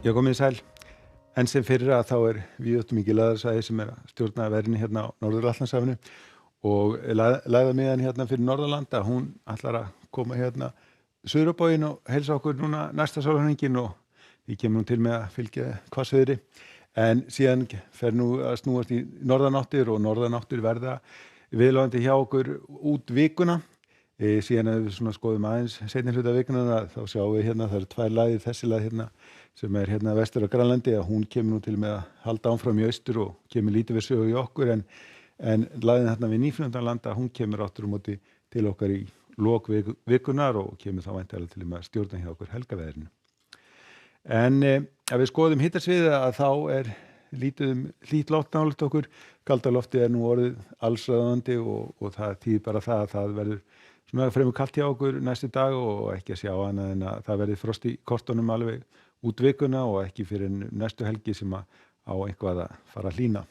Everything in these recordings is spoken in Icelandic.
Já, komið sæl. Enn sem fyrir þá víðáttumikið lægðarsvæði sem að stjórna veðrinu hérna á Norður-Atlantshafinu og lægðamiðjan hérna fyrir Norðurlanda, hún ætlar að koma hérna suður á bóginn og heilsa okkur núna næsta sólarhringinn og við kemur nú til með að fylgja hvassviðri. En síðan fer nú að snúast í norðanáttir og norðanáttir verða viðlóðandi hjá okkur út vikuna. Síðan ef við svona skoðum aðeins seinni hluta vikunnar þá sjáum við hérna, það eru tvær lægðir, þessi lægð hérna sem hérna vestur á Grænlandi, að hún kemur nú til með að halda áfram í austur og kemur lítið við sögu í okkur en lægðin hérna við Nýfundalanda, hún kemur aftur á móti til okkar í lok vikunnar og kemur þá væntanlega til með að stjórna hjá okkur helgaveðrinu. En ef við skoðum hitasviðið að þá lítið hlýtt loft nálægt okkur, kalda loftið nú orðið allsráðandi og það þýðir bara það að það verður svona fremur kalt hjá okkur næstu dag og ekki að sjá annað en að það verði frost í kortunum alveg út vikuna og ekki fyrir næstu helgi sem á eitthvað að fara að hlýna.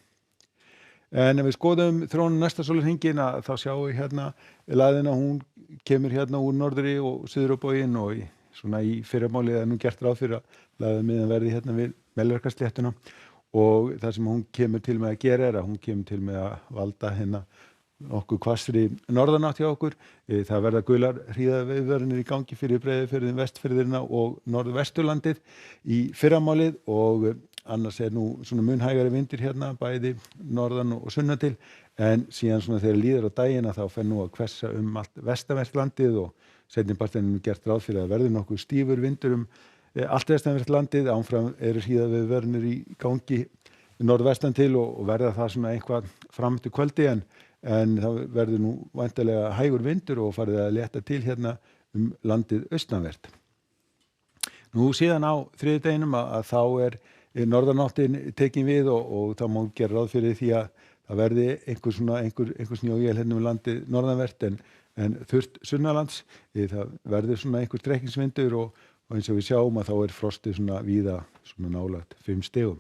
En ef við skoðum þróun næsta sólarhringinn þá sjáum við hérna lægðina, hún kemur hérna úr norðri og suður á bóginn og svona í fyrramálið nú gert ráð fyrir að lægðamiðjan verði hérna við Melrakkasléttuna og það sem hún kemur til með að gera að hún kemur til með að valda hérna nokkuð hvassri norðanátt hjá okkur. Það verða gular hríðarviðvaranir í gangi fyrir Breiðafjörðinn, Vestfirðina og Norðvesturlandið í fyrramálið og annars nú svona mun hægari vindur hérna bæði norðan og sunnan til en síðan svona þegar líður á daginn þá fer nú að hvessa allt vestanvert landið og seinnipartinn gert ráð fyrir að verði nokkuð stífur vindur allt vestanvert landið, áfram hríðarviðvaranir í gangi norðvestan til og verða það svona eitthvað fram til kvöldi en það verður nú væntanlega hægur vindur og farið að létta til hérna landið austanvert. Nú síðan á þriðjudeginum að þá norðanáttin tekin við og það má gera ráð fyrir því að það verði einhver snjóél hérna landið norðanvert en þurrt sunnanlands. Það verður svona einhver strekkingsvindur og eins og við sjáum að þá frostið svona víða svona nálægt 5 stigum.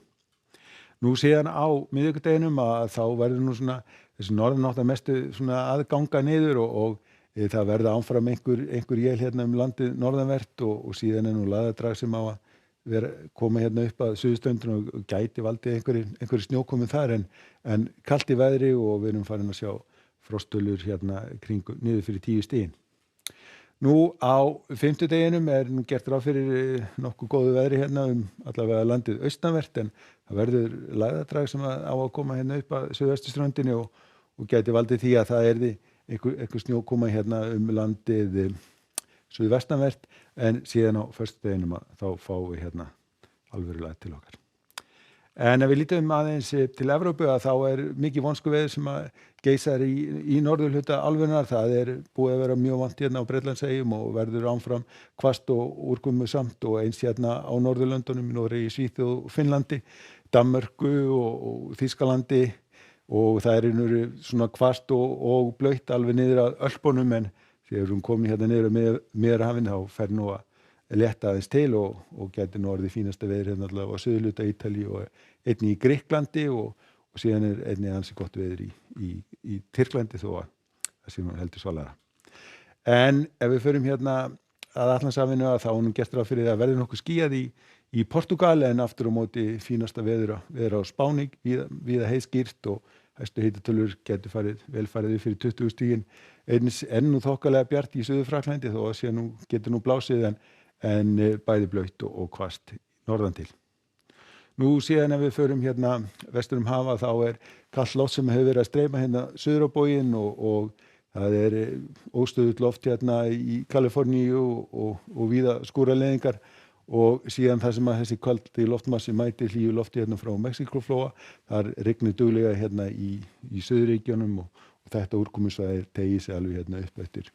Nú síðan á miðvikudeginum að þá verður nú svona þessi norðanátt að mestu svona að ganga niður og það verða áfram einhver él hérna landið norðanvert og síðan nú lægðardrag sem á að koma hérna upp að suðurströndinni og gæti valdið einhverju snjókomu þar en kalt í veðri og við erum farin að sjá frosttölur hérna niður fyrir 10 stigin. Nú á fimmtudeginum nú gert ráð fyrir nokkuð góðu veðri hérna allavega landið austanvert en það verður lægðardrag sem á að koma hérna upp að suðvesturströndinni og gæti valdið því að það einhver snjókoma hérna landið suðvestanvert en síðan á föstudeginum þá fáum við hérna alvörulega til okkar. En ef við lítum aðeins til Evrópu að þá mikið vonskuveður sem að geisar í norðurhluta álfunnar. Það búið að vera mjög vont hérna á Bretlandseyjum og verður áfram hvasst og úrkomusamt og eins hérna á Norðurlöndunum, Noregi, Svíþjóð og Finnlandi, Danmörku og Þýskalandi og það nú svona hvasst og blautt alveg niður að Ölpunum en þegar við komin hérna niður að Miðjarðarhafinu þá fer nú að létta aðeins til og gæti nú orðið fínasta veður hérna allavega á suðurhluta Ítalíu og einnig í Grikklandi og síðan einnig ansi gott veður í Tyrklandi þó að það sé nú heldur svalara. En ef við förum hérna að Atlantshafinu þá nú gert ráð fyrir að verði nokkuð skýjað í Portúgal en aftur á móti fínasta veður á Spáni, víða heiðskýrt og hæstu hitatölur gætu vel farið fyrir 20 stigin. Nú þokkalega bjart í Suður-Frakklandi þó að sé getur nú blásið en bæði blautt og hvasst norðan til. Nú síðan ef við förum hérna vestur hafa þá kalt loft sem hefur verið að streyma hérna suður á bóginn og það óstöðugt loft hérna í Kaliforníu og víða skúraleiðingar og síðan það sem að þessi kaldi loftmassi mæti hlýju lofti hérna frá Mexíkóflóa, þar rignir duglega hérna í suðurríkjunum og þetta úrkomusvæði teygir sig alveg hérna upp eftir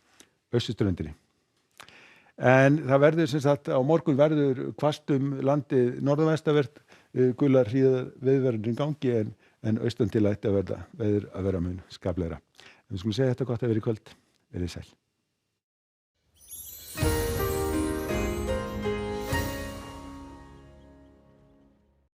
austurströndinni. En það verður sem sagt á morgun verður hvasst landið norðanvestanvert, gular hríðarviðvaranir í gangi en austan til ætti að vera mun skaplegra. En við skulum segja þetta gott að vera í kvöld. Verið sæl.